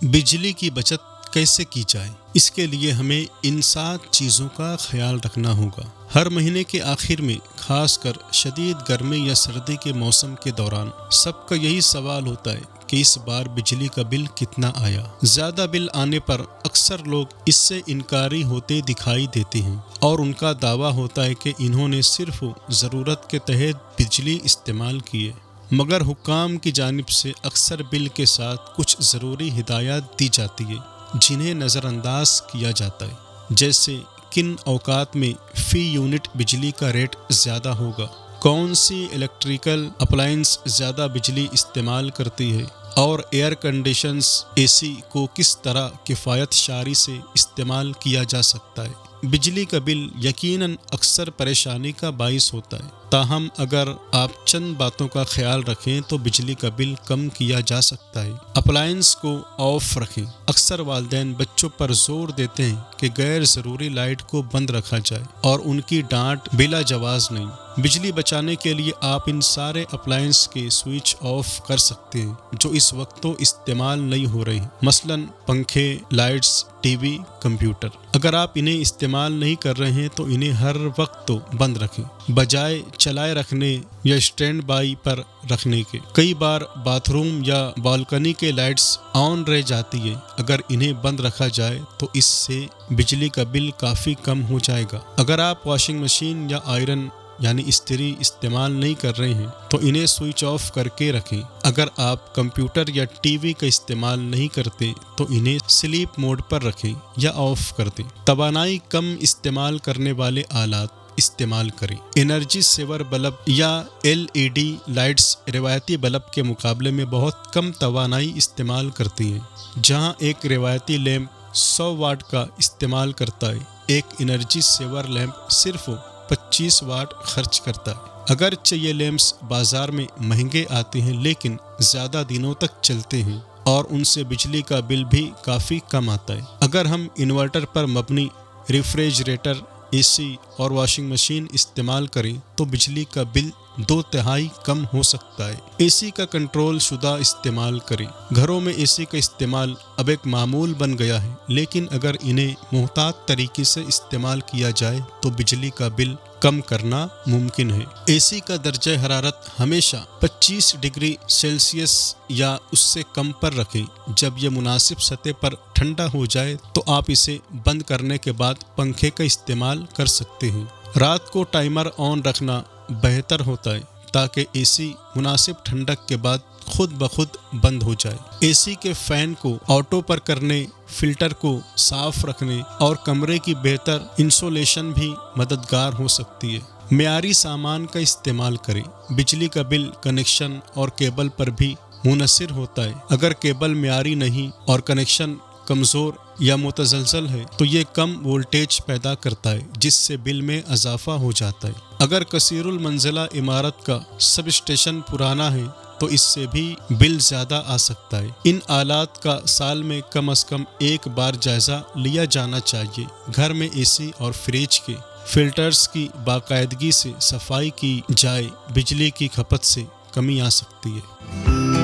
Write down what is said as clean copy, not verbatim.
بجلی کی بچت کیسے کی جائے؟ اس کے لیے ہمیں ان 7 چیزوں کا خیال رکھنا ہوگا۔ ہر مہینے کے آخر میں، خاص کر شدید گرمی یا سردی کے موسم کے دوران، سب کا یہی سوال ہوتا ہے کہ اس بار بجلی کا بل کتنا آیا۔ زیادہ بل آنے پر اکثر لوگ اس سے انکاری ہوتے دکھائی دیتے ہیں، اور ان کا دعویٰ ہوتا ہے کہ انہوں نے صرف ضرورت کے تحت بجلی استعمال کی ہے۔ مگر حکام کی جانب سے اکثر بل کے ساتھ کچھ ضروری ہدایات دی جاتی ہے جنہیں نظر انداز کیا جاتا ہے، جیسے کن اوقات میں فی یونٹ بجلی کا ریٹ زیادہ ہوگا، کون سی الیکٹریکل اپلائنس زیادہ بجلی استعمال کرتی ہے، اور ایئر کنڈیشنز AC کو کس طرح کفایت شعاری سے استعمال کیا جا سکتا ہے۔ بجلی کا بل یقیناً اکثر پریشانی کا باعث ہوتا ہے، تاہم اگر آپ چند باتوں کا خیال رکھیں تو بجلی کا بل کم کیا جا سکتا ہے۔ اپلائنس کو آف رکھیں۔ اکثر والدین بچوں پر زور دیتے ہیں کہ غیر ضروری لائٹ کو بند رکھا جائے، اور ان کی ڈانٹ بلا جواز نہیں۔ بجلی بچانے کے لیے آپ ان سارے اپلائنس کے سوئچ آف کر سکتے ہیں جو اس وقت تو استعمال نہیں ہو رہے ہیں، مثلاً پنکھے، لائٹس، TV، کمپیوٹر۔ اگر آپ انہیں استعمال نہیں کر رہے ہیں تو انہیں ہر وقت تو بند رکھیں، بجائے چلائے رکھنے یا اسٹینڈ بائی پر رکھنے کے۔ کئی بار باتھ روم یا بالکنی کے لائٹس آن رہ جاتی ہیں، اگر انہیں بند رکھا جائے تو اس سے بجلی کا بل کافی کم ہو جائے گا۔ اگر آپ واشنگ مشین یا آئرن یعنی استری استعمال نہیں کر رہے ہیں تو انہیں سوئچ آف کر کے رکھیں۔ اگر آپ کمپیوٹر یا TV کا استعمال نہیں کرتے تو انہیں سلیپ موڈ پر رکھیں یا آف کر دیں۔ توانائی کم استعمال کرنے والے آلات استعمال کریں۔ انرجی سیور بلب یا LED لائٹس روایتی بلب کے مقابلے میں بہت کم توانائی استعمال کرتی ہیں۔ جہاں ایک روایتی لیمپ 100 واٹ کا استعمال کرتا ہے، ایک انرجی سیور لیمپ صرف 25 واٹ خرچ کرتا ہے۔ اگرچہ یہ لیمپس بازار میں مہنگے آتے ہیں لیکن زیادہ دنوں تک چلتے ہیں اور ان سے بجلی کا بل بھی کافی کم آتا ہے۔ اگر ہم انورٹر پر مبنی ریفریجریٹر، AC اور واشنگ مشین استعمال کریں تو بجلی کا بل 2/3 کم ہو سکتا ہے۔ AC کا کنٹرول شدہ استعمال کریں۔ گھروں میں AC کا استعمال اب ایک معمول بن گیا ہے، لیکن اگر انہیں محتاط طریقے سے استعمال کیا جائے تو بجلی کا بل کم کرنا ممکن ہے۔ AC کا درجہ حرارت ہمیشہ 25 ڈگری سیلسیس یا اس سے کم پر رکھیں۔ جب یہ مناسب سطح پر ٹھنڈا ہو جائے تو آپ اسے بند کرنے کے بعد پنکھے کا استعمال کر سکتے ہیں۔ رات کو ٹائمر آن رکھنا بہتر ہوتا ہے تاکہ AC مناسب ٹھنڈک کے بعد خود بخود بند ہو جائے۔ AC کے فین کو آٹو پر کرنے، فلٹر کو صاف رکھنے اور کمرے کی بہتر انسولیشن بھی مددگار ہو سکتی ہے۔ معیاری سامان کا استعمال کریں۔ بجلی کا بل کنکشن اور کیبل پر بھی منحصر ہوتا ہے۔ اگر کیبل معیاری نہیں اور کنکشن کمزور یا متزلزل ہے تو یہ کم وولٹیج پیدا کرتا ہے، جس سے بل میں اضافہ ہو جاتا ہے۔ اگر کثیر المنزلہ عمارت کا سب اسٹیشن پرانا ہے تو اس سے بھی بل زیادہ آ سکتا ہے۔ ان آلات کا سال میں کم از کم ایک بار جائزہ لیا جانا چاہیے۔ گھر میں AC اور فریج کے فلٹرز کی باقاعدگی سے صفائی کی جائے، بجلی کی کھپت سے کمی آ سکتی ہے۔